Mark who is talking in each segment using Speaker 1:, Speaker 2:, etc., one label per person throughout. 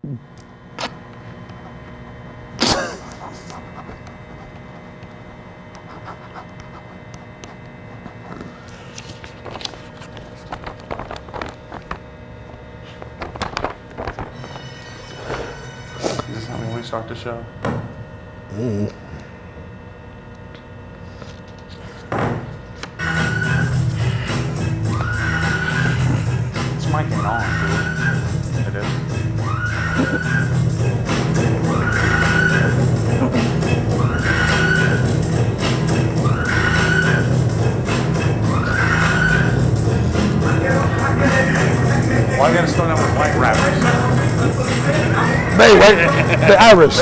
Speaker 1: Is this how we want to start the show? This mic ain't on, dude. It is. Why you gotta start out with white rappers?
Speaker 2: The Irish.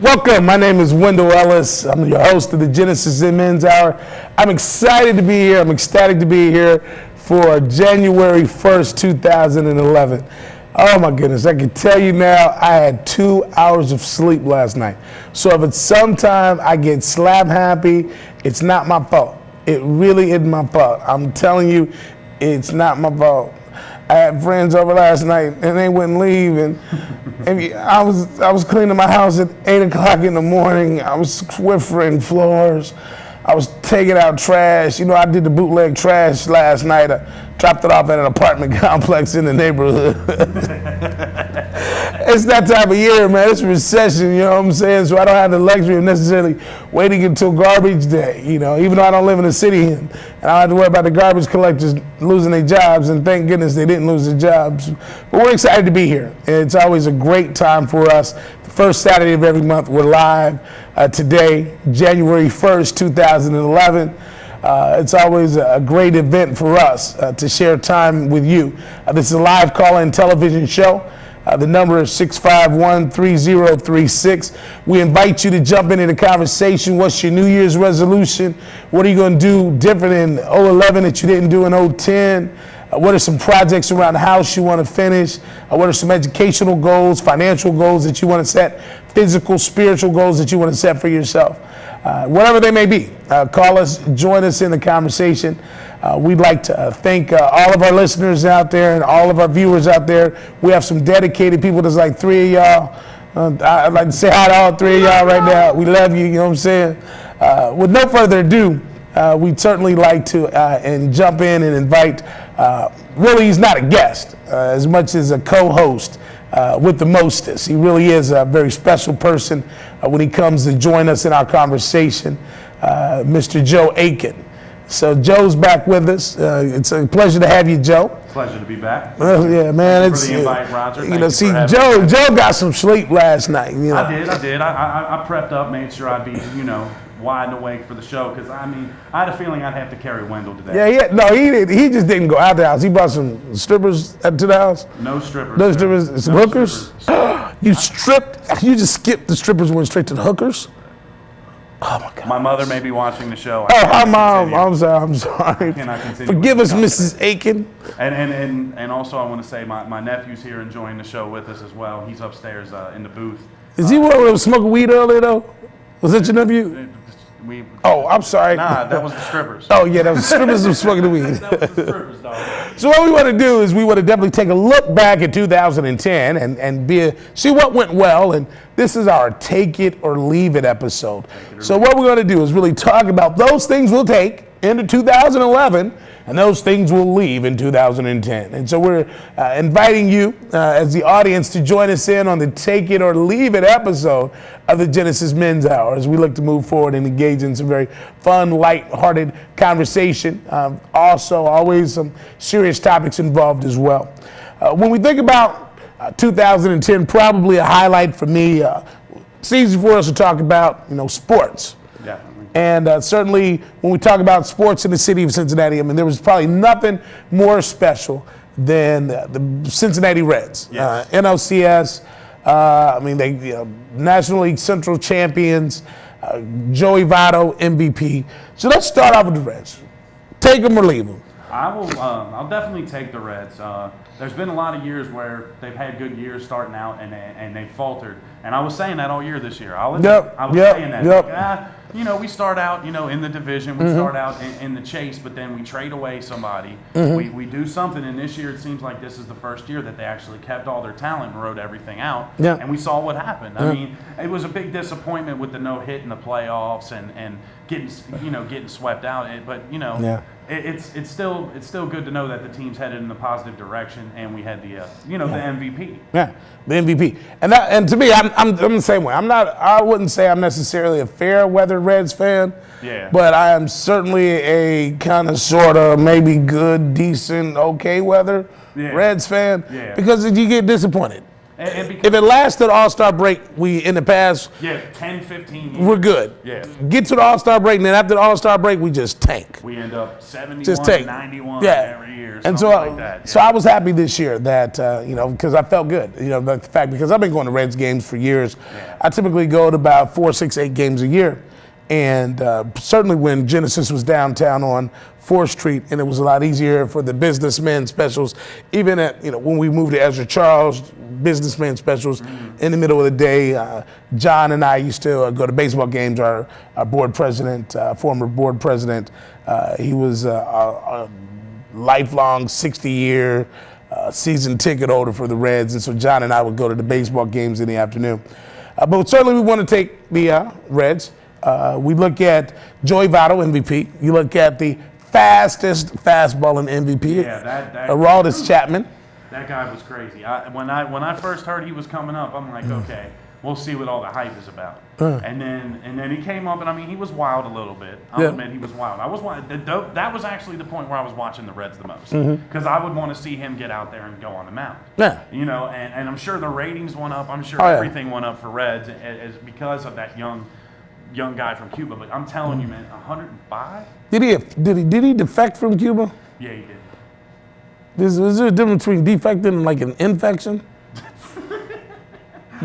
Speaker 2: Welcome, my name is Wendell Ellis. I'm your host of the Genesis and Men's Hour. I'm excited to be here. I'm ecstatic to be here for January 1st, 2011. Oh my goodness, I can tell you now, I had 2 hours of sleep last night. So if it's sometime I get slap happy, it's not my fault. It really isn't my fault. I'm telling you, it's not my fault. I had friends over last night and they wouldn't leave, and I was cleaning my house at 8 o'clock in the morning. I was swiffering floors. I was taking out trash. You know, I did the bootleg trash last night. I dropped it off at an apartment complex in the neighborhood. It's that time of year, man. It's recession, you know what I'm saying? So I don't have the luxury of necessarily waiting until garbage day, you know, even though I don't live in the city and I don't have to worry about the garbage collectors losing their jobs, and thank goodness they didn't lose their jobs. But we're excited to be here. It's always a great time for us. The first Saturday of every month, we're live today, January 1st, 2011. It's always a great event for us to share time with you. This is a live call-in television show. The number is 651-3036. We invite you to jump into the conversation. What's your New Year's resolution? What are you going to do different in 2011 that you didn't do in 2010? What are some projects around the house you want to finish? What are some educational goals, financial goals that you want to set, physical, spiritual goals that you want to set for yourself? Whatever they may be, call us, join us in the conversation. We'd like to thank all of our listeners out there and all of our viewers out there. We have some dedicated people. There's like 3 of y'all. I'd like to say hi to all 3 of y'all right now. We love you, you know what I'm saying? With no further ado, we'd certainly like to and jump in and invite, really he's not a guest, as much as a co-host with the mostest. He really is a very special person when he comes to join us in our conversation, Mr. Joe Aiken. So Joe's back with us. It's a pleasure to have you, Joe.
Speaker 1: Pleasure to be back.
Speaker 2: Yeah, man.
Speaker 1: Thank you for the invite, Rodger.
Speaker 2: You know, see, Joe got some sleep last night. You know.
Speaker 1: I did. I prepped up, made sure I'd be, you know, wide awake for the show, because I mean, I had a feeling I'd have to carry Wendell today.
Speaker 2: Yeah. No, he just didn't go out the house. He brought some strippers to the house.
Speaker 1: No strippers.
Speaker 2: No strippers. Some hookers. You stripped. You just skipped the strippers and went straight to the hookers. Oh my God.
Speaker 1: My mother may be watching the show.
Speaker 2: Hi, Mom. I'm sorry. Forgive us, Mrs. Aiken.
Speaker 1: And also I want to say my nephew's here enjoying the show with us as well. He's upstairs in the booth.
Speaker 2: Is he one that was smoking weed earlier though? Was that your nephew? I'm sorry.
Speaker 1: Nah, that was the strippers.
Speaker 2: Oh yeah, that was the strippers who smoking the weed.
Speaker 1: That was the strippers, dog.
Speaker 2: So what we want to do is we want to definitely take a look back at 2010 and see what went well, and this is our take it or leave it episode. So what we're going to do is really talk about those things we'll take into 2011 and those things will leave in 2010. And so we're inviting you as the audience to join us in on the Take It or Leave It episode of the Genesis Men's Hour as we look to move forward and engage in some very fun, light-hearted conversation. Also, always some serious topics involved as well. When we think about 2010, probably a highlight for me, it's easy for us to talk about, sports.
Speaker 1: Definitely.
Speaker 2: And certainly when we talk about sports in the city of Cincinnati, I mean, there was probably nothing more special than the Cincinnati Reds.
Speaker 1: Yes.
Speaker 2: NLCS, they National League Central champions, Joey Votto, MVP. So let's start off with the Reds. Take them or leave them.
Speaker 1: I'll definitely take the Reds. There's been a lot of years where they've had good years starting out and they faltered. And I was saying that all year this year. I was saying that. Like, we start out, in the division. We start out in the chase, but then we trade away somebody. We do something, and this year it seems like this is the first year that they actually kept all their talent and wrote everything out.
Speaker 2: Yeah.
Speaker 1: And we saw what happened. I mean, it was a big disappointment with the no-hit in the playoffs and getting swept out. But it's still good to know that the team's headed in the positive direction, and we had the the MVP.
Speaker 2: Yeah, the MVP, and to me, I'm the same way. I wouldn't say I'm necessarily a fair weather Reds fan.
Speaker 1: Yeah.
Speaker 2: But I am certainly a kind of, sort of, maybe good, decent, okay weather Reds fan.
Speaker 1: Yeah.
Speaker 2: Because you get disappointed.
Speaker 1: If
Speaker 2: it lasted All-Star break, in the past,
Speaker 1: 10, 15 years.
Speaker 2: we're good.
Speaker 1: Yeah.
Speaker 2: Get to the All-Star break, and then after the All-Star break, we just tank.
Speaker 1: We end up 71,
Speaker 2: Just tank.
Speaker 1: 91 every year,
Speaker 2: and
Speaker 1: like that. Yeah.
Speaker 2: So I was happy this year that, because I felt good. The fact, because I've been going to Reds games for years.
Speaker 1: Yeah.
Speaker 2: I typically go to about 4, 6, 8 games a year. And certainly when Genesis was downtown on 4th Street, and it was a lot easier for the businessmen specials, even at, when we moved to Ezra Charles, businessman specials in the middle of the day. John and I used to go to baseball games. Our board president, former board president, he was a lifelong 60-year season ticket holder for the Reds. And so John and I would go to the baseball games in the afternoon. But certainly we want to take the Reds. We look at Joey Votto, MVP. You look at the fastest fastball in MVP, Aroldis Chapman.
Speaker 1: That guy was crazy. When I first heard he was coming up, I'm like, okay, we'll see what all the hype is about. And then he came up, and he was wild a little bit. I'll admit he was wild. That was actually the point where I was watching the Reds the most, because I would want to see him get out there and go on the mound.
Speaker 2: Yeah.
Speaker 1: And I'm sure the ratings went up. I'm sure everything went up for Reds because of that young guy from Cuba. But I'm telling you, man, 105.
Speaker 2: Did he defect from Cuba?
Speaker 1: Yeah, he did.
Speaker 2: Is there a difference between defecting and like an infection?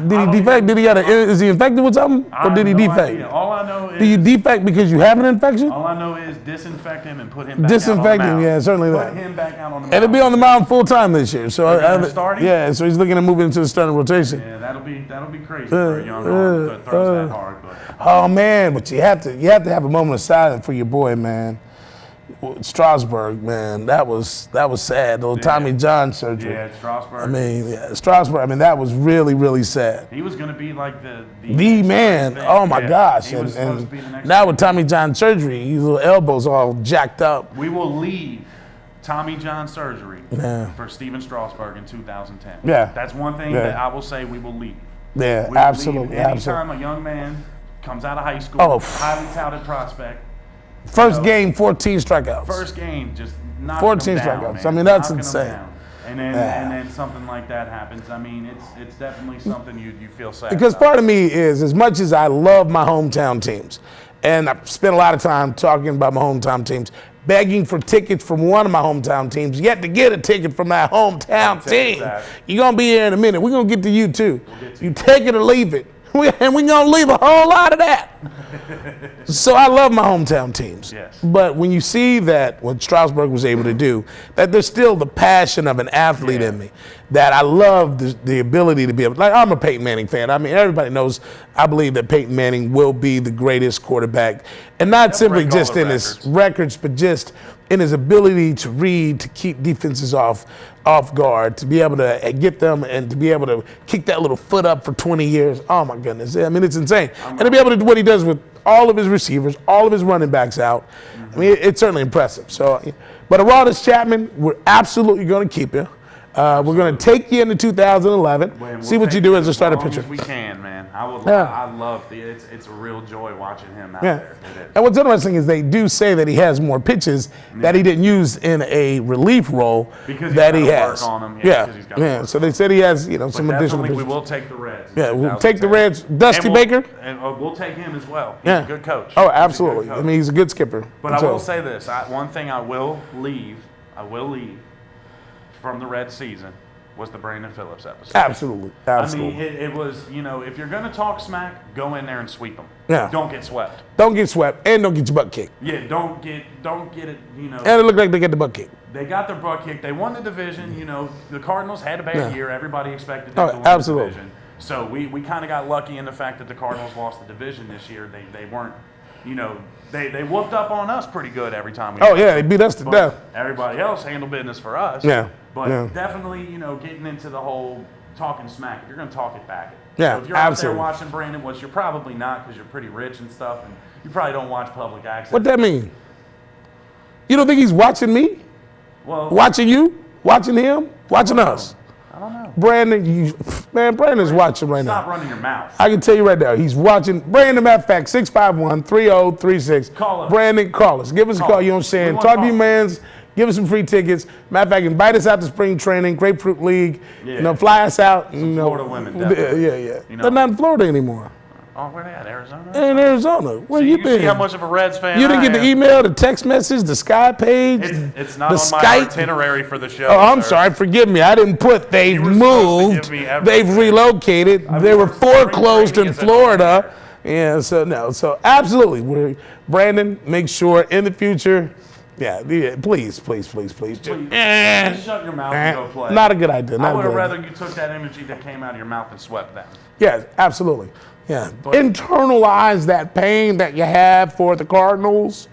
Speaker 2: Did he defect? Is he infected with something? Or did he defect?
Speaker 1: Idea. All I know is.
Speaker 2: Do you defect because you have an infection?
Speaker 1: All I know is disinfect him and put him back out on the mound.
Speaker 2: Disinfect him, yeah, certainly that.
Speaker 1: Put him back out on the mound.
Speaker 2: And he'll be on the mound full time this year. So
Speaker 1: starting?
Speaker 2: Yeah, so he's looking at moving into the starting rotation.
Speaker 1: Yeah, that'll be crazy for a young arm that throws that hard. But.
Speaker 2: Oh man, but you have to have a moment of silence for your boy, man. Strasburg, man, that was sad. The Tommy John surgery.
Speaker 1: Yeah, Strasburg.
Speaker 2: Strasburg. That was really, really sad.
Speaker 1: He was going to be like the
Speaker 2: man. Oh my gosh! And now with Tommy John surgery, his little elbows all jacked up.
Speaker 1: We will leave Tommy John surgery for Steven Strasburg in 2010.
Speaker 2: Yeah,
Speaker 1: that's one thing that I will say. We will leave.
Speaker 2: Yeah, absolutely.
Speaker 1: Anytime a young man comes out of high school, highly touted prospect.
Speaker 2: First game, 14 strikeouts.
Speaker 1: First game, just knocking
Speaker 2: 14
Speaker 1: them down,
Speaker 2: strikeouts.
Speaker 1: Man.
Speaker 2: That's
Speaker 1: knocking
Speaker 2: insane.
Speaker 1: And then something like that happens. It's definitely something you feel sad
Speaker 2: because
Speaker 1: about.
Speaker 2: Part of me is, as much as I love my hometown teams, and I've spent a lot of time talking about my hometown teams, begging for tickets from one of my hometown teams, yet to get a ticket from my hometown team. You're going to be here in a minute. We're going to get to you too. You take it or leave it. And we're going to leave a whole lot of that. So I love my hometown teams.
Speaker 1: Yes.
Speaker 2: But when you see that, what Strasburg was able to do, that there's still the passion of an athlete in me, that I love the ability to be able, like, I'm a Peyton Manning fan. Everybody knows I believe that Peyton Manning will be the greatest quarterback. And not simply just in his records, but just in his ability to read, to keep defenses off guard, to be able to get them and to be able to kick that little foot up for 20 years. Oh my goodness. It's insane. And to be able to do what he does with all of his receivers, all of his running backs out, it's certainly impressive. So But Aroldis Chapman, we're absolutely going to keep you. We're going to take you into 2011. See what you do as a starter pitcher.
Speaker 1: As we can, man. I love it's a real joy watching him out there.
Speaker 2: And what's interesting is they do say that he has more pitches that he didn't use in a relief role
Speaker 1: because
Speaker 2: that he has.
Speaker 1: Work on him.
Speaker 2: Yeah. So they said he has, some additional pitches.
Speaker 1: We will take the Reds.
Speaker 2: Yeah, we'll take the Reds. Dusty Baker.
Speaker 1: And we'll take him as well. He's a good coach.
Speaker 2: Oh, absolutely. I mean, he's a good skipper.
Speaker 1: But I will say this: one thing I will leave from the Red season was the Brandon Phillips episode.
Speaker 2: Absolutely.
Speaker 1: I mean, it was, if you're going to talk smack, go in there and sweep them.
Speaker 2: Yeah.
Speaker 1: Don't get swept.
Speaker 2: Don't get swept, and don't get your butt kicked.
Speaker 1: Yeah, don't get it,
Speaker 2: And it looked like they get the butt kicked.
Speaker 1: They got their butt kicked. They won the division. The Cardinals had a bad year. Everybody expected them to win the division. So we kind of got lucky in the fact that the Cardinals lost the division this year. They weren't, they whooped up on us pretty good every time we
Speaker 2: they beat us to death.
Speaker 1: Everybody else handled business for us.
Speaker 2: Yeah.
Speaker 1: But definitely, getting into the whole talking smack, if you're going to talk it back.
Speaker 2: Yeah,
Speaker 1: so if you're out there watching Brandon, which you're probably not because you're pretty rich and stuff, and you probably don't watch public access.
Speaker 2: What that mean? You don't think he's watching me?
Speaker 1: Well,
Speaker 2: watching you? Watching him? Watching us?
Speaker 1: I don't know.
Speaker 2: Brandon, Brandon's watching right now.
Speaker 1: Stop running your mouth.
Speaker 2: I can tell you right now, he's watching. Brandon, matter of fact, 651-3036.
Speaker 1: Call us.
Speaker 2: Brandon, call us. Give us a call. You know what I'm saying? Talk to your mans. Give us some free tickets. Matter of fact, invite us out to spring training, Grapefruit League.
Speaker 1: Yeah.
Speaker 2: Fly us out.
Speaker 1: Florida women, definitely.
Speaker 2: Yeah. They're not in Florida anymore.
Speaker 1: Oh, where they at? Arizona?
Speaker 2: In Arizona. Where you been?
Speaker 1: See how much of a Reds fan
Speaker 2: you didn't get the email, the text message, the Sky page?
Speaker 1: It's not on my itinerary for the show.
Speaker 2: Oh, I'm sorry. Forgive me. I didn't put they've moved. They've relocated. They were foreclosed in Florida. Yeah, so absolutely. Brandon, make sure in the future. Yeah, please.
Speaker 1: Just shut your mouth and go play.
Speaker 2: Not a good idea.
Speaker 1: I would have rather you took that energy that came out of your mouth and swept them.
Speaker 2: Yeah, absolutely. Yeah. Internalize that pain that you have for the Cardinals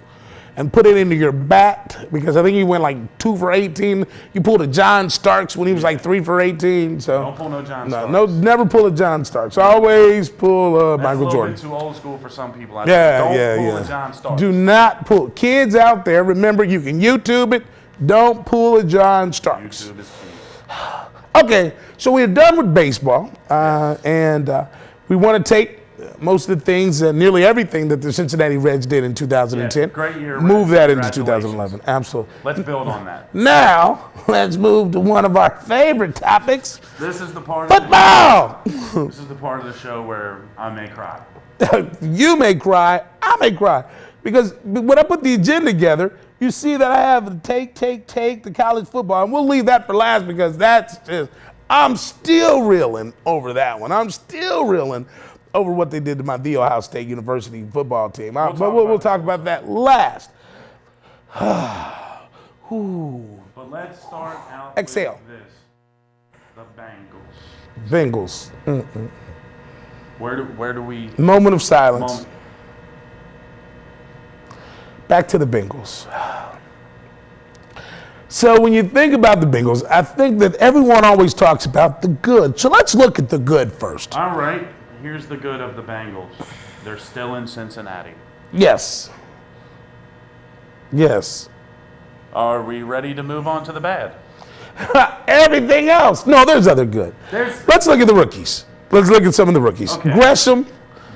Speaker 2: and put it into your bat, because I think he went like 2 for 18. You pulled a John Starks when he was like 3 for 18. So
Speaker 1: don't pull no John Starks.
Speaker 2: No, never pull a John Starks. Always pull Michael Jordan.
Speaker 1: That's a little bit too old school for some people.
Speaker 2: Don't
Speaker 1: pull a John Starks.
Speaker 2: Do not pull. Kids out there, remember, you can YouTube it. Don't pull a John Starks.
Speaker 1: YouTube is key.
Speaker 2: Okay, so we're done with baseball, and we want to take most of the things, nearly everything that the Cincinnati Reds did in 2010.
Speaker 1: Yeah, great year.
Speaker 2: Move that into 2011. Absolutely.
Speaker 1: Let's build on that.
Speaker 2: Now, let's move to one of our favorite topics.
Speaker 1: This is the part
Speaker 2: football.
Speaker 1: This is the part of the show where I may cry.
Speaker 2: You may cry. I may cry. Because when I put the agenda together, you see that I have the take the college football. And we'll leave that for last because that's just, I'm still reeling over that one. I'm still reeling over what they did to my The Ohio State University football team. We'll talk about that last.
Speaker 1: But let's start out
Speaker 2: Exhale.
Speaker 1: with this. The Bengals.
Speaker 2: Bengals.
Speaker 1: Where do we...
Speaker 2: Moment of silence. Back to the Bengals. So when you think about the Bengals, I think that everyone always talks about the good. So let's look at the good first.
Speaker 1: All right. Here's the good of the Bengals. They're still in Cincinnati.
Speaker 2: Yes.
Speaker 1: Are we ready to move on to the bad?
Speaker 2: Everything else. No, there's other good. Let's look at the rookies. Let's look at some of the rookies.
Speaker 1: Okay.
Speaker 2: Gresham.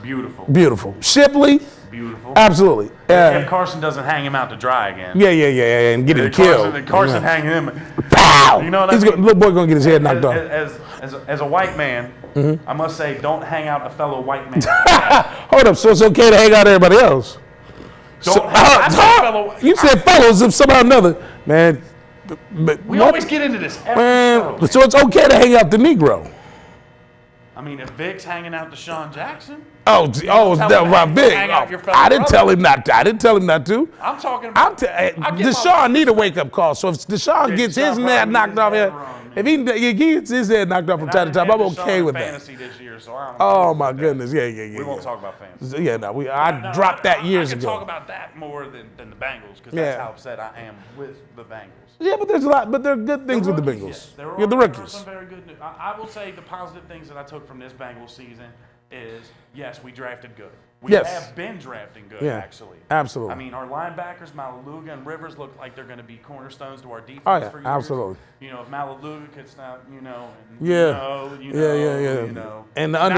Speaker 1: Beautiful.
Speaker 2: Shipley.
Speaker 1: Beautiful.
Speaker 2: Absolutely.
Speaker 1: If Carson doesn't hang him out to dry again.
Speaker 2: Yeah, and get him killed.
Speaker 1: Carson hanging him.
Speaker 2: Pow!
Speaker 1: You know what I mean?
Speaker 2: Little boy gonna get his head knocked off.
Speaker 1: As a white man, I must say, don't hang out a fellow white man.
Speaker 2: Hold up, so it's okay to hang out everybody else? You said fellows if somehow or another. Man,
Speaker 1: we always get into this every show.
Speaker 2: So it's okay to hang out the Negro.
Speaker 1: I mean, if Vic's hanging out Deshaun Jackson.
Speaker 2: Vic. I didn't tell him not to.
Speaker 1: I'm talking about.
Speaker 2: Deshaun need a wake-up call. So if Deshaun gets his head knocked off, if he gets his head knocked off from time to time, I'm okay with that.
Speaker 1: Fantasy this year, so I don't
Speaker 2: oh my goodness, yeah.
Speaker 1: We won't talk about fantasy.
Speaker 2: Yeah, no, I dropped that years ago.
Speaker 1: I can talk about that more than the Bengals because that's how upset I am with the Bengals.
Speaker 2: Yeah, but there's a lot, but there are good things with the Bengals.
Speaker 1: Yes,
Speaker 2: the rookies.
Speaker 1: There are some very good news. I will say the positive things that I took from this Bengals season. is, yes, we drafted good. We
Speaker 2: Yes.
Speaker 1: have been drafting good,
Speaker 2: Yeah,
Speaker 1: actually.
Speaker 2: absolutely.
Speaker 1: I mean, our linebackers, Malaluga and Rivers, look like they're going to be cornerstones to our defense
Speaker 2: Oh, yeah,
Speaker 1: for years.
Speaker 2: absolutely.
Speaker 1: You know, if Malaluga could stop, you know, and,
Speaker 2: Yeah.
Speaker 1: you know,
Speaker 2: Yeah.
Speaker 1: you know.
Speaker 2: And the